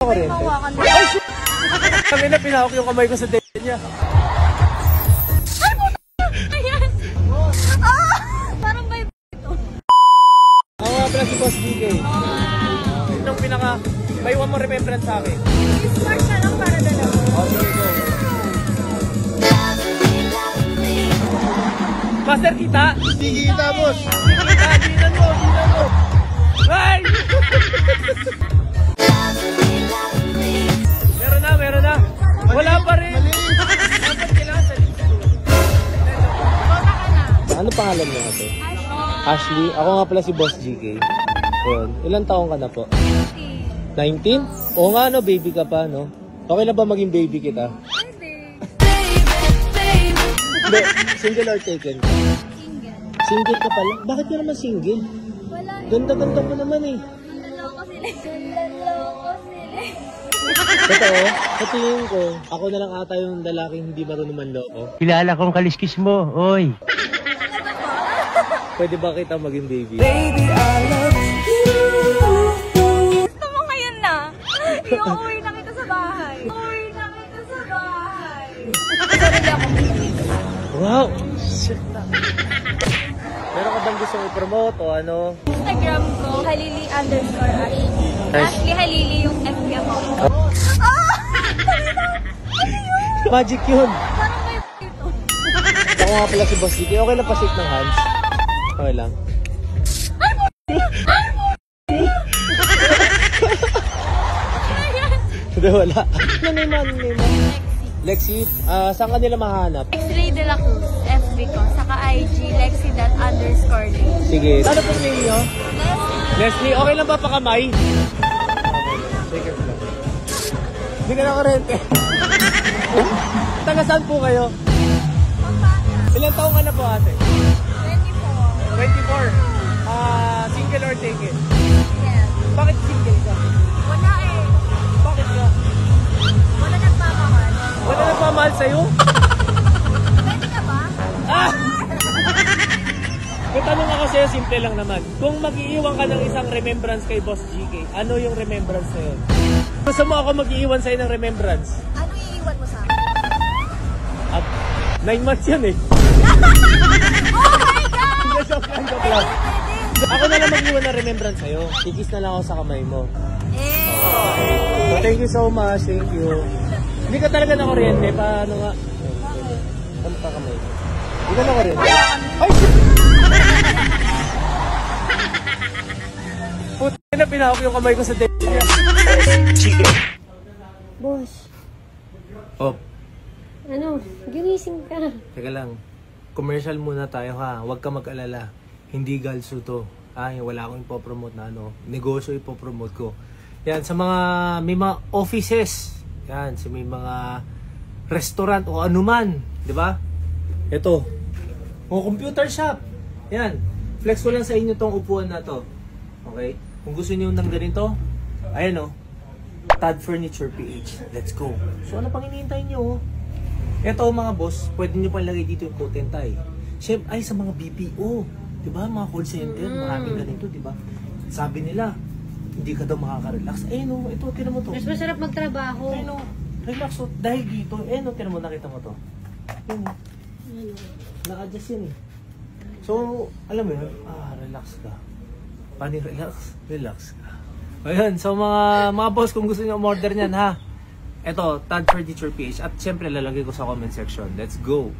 May mawakan na. Ay, shit! Kami na pinahawak yung kamay ko sa date niya. Ayan! Parang may ito. Ako nga pala si Boss DK. Nung pinaka, may one more remembrance sa akin. I-score na lang para dalawa. Okay, go. Master, kita? Hindi kita, boss. Kita, dinan mo. Ay! Meron na. Wala pa rin. Dapat kailangan sa list. Ano pangalan niya ate? Ashley. Ako nga pala si Boss GK. Ayun. Ilang taong ka na po? 19? Oo nga no, baby ka pa no? Okay na ba maging baby kita? Hindi. Single or taken ka? Single ka pala? Bakit ka naman single? Wala. Ganda-ganda mo naman eh. Naloko sila. Totoo, sa tingin ko, ako na lang ata yung lalaking hindi marunong manloko. Kilala kong kaliskis mo, oy. Pwede ba kita maging baby? Gusto mo ngayon na? Iuwi na kita sa bahay. Sorry ako. Wow! Shit na. Meron ka bang gustong i-promote o ano? Instagram ko, Halili_Ashley. Ashley Halili yung FB ako. Magic yun! Parang may ito. Ako nga pala si Boss DK. Okay lang pa-shake ng hands. Okay lang. Hindi, wala. Ano naman? Lexi, saan ka nila mahanap? X-Ray de la Cruz, FB ko. Saka IG, Lexi._Lee. Sige. Ano pong name nyo? Leslie, okay lang ba pakamay? Okay lang. Hindi ka na kurente. Taga saan po kayo? Ilang taong ka na po ate? 24. 24. Single or taken? Yes. Bakit single ka? Wala eh. Bakit ka? Wala nagmamahal. Wala nagmamahal sa'yo? Pwede ka ba? Ah! May tanong ako sa'yo, simple lang naman. Kung mag-iiwan ka ng isang remembrance kay Boss GK, ano yung remembrance sa'yo? Gusto mo ako mag-iiwan sa'yo ng remembrance? Ano iiwan mo sa akin? 9 months yan eh. Oh my God! Joke lang. Ako na lang mag-iwan ng remembrance sa'yo. Kikis na lang ako sa kamay mo. So, thank you so much. Thank you. Hindi ka talaga na kuryente. Paano nga? Ano ka kamay? Hindi ka na kuryente. Ay! Puti na pinahawak yung kamay ko sa date niya. Boss, Oh, ano, ginising ka. teka lang. Commercial muna tayo ha. Huwag ka mag-alala. Hindi galso to. Wala akong ipopromote na ano. Negosyo ipopromote ko. Yan, sa mga, may mga offices. Yan, sa may mga restaurant o anuman. Diba? Ito. O computer shop. Yan. Flex ko lang sa inyo tong upuan na to. Okay? Kung gusto niyo ng ganito, ayan o. Tad Furniture PH. Let's go. So ano pang hinihintay nyo? Ito mga boss, pwede nyo pa ilagay dito yung coat and tie. Siyempre, ay sa mga BPO. Diba? Mga call center, maraming ganito, diba? Sabi nila, hindi ka daw makaka-relax. Eh no, ito, tinan mo to. Mas masarap magtrabaho. Eh no, relax. So, dahil dito, eh no, tinan mo, nakita mo to. Yun, na-adjust yan eh. So, alam mo yun, relax ka. Paano relax? Relax ka. Ayan, so mga boss, kung gusto niyo umorder niyan ha. Ito, Tad Furniture PH. At syempre, lalagay ko sa comment section. Let's go!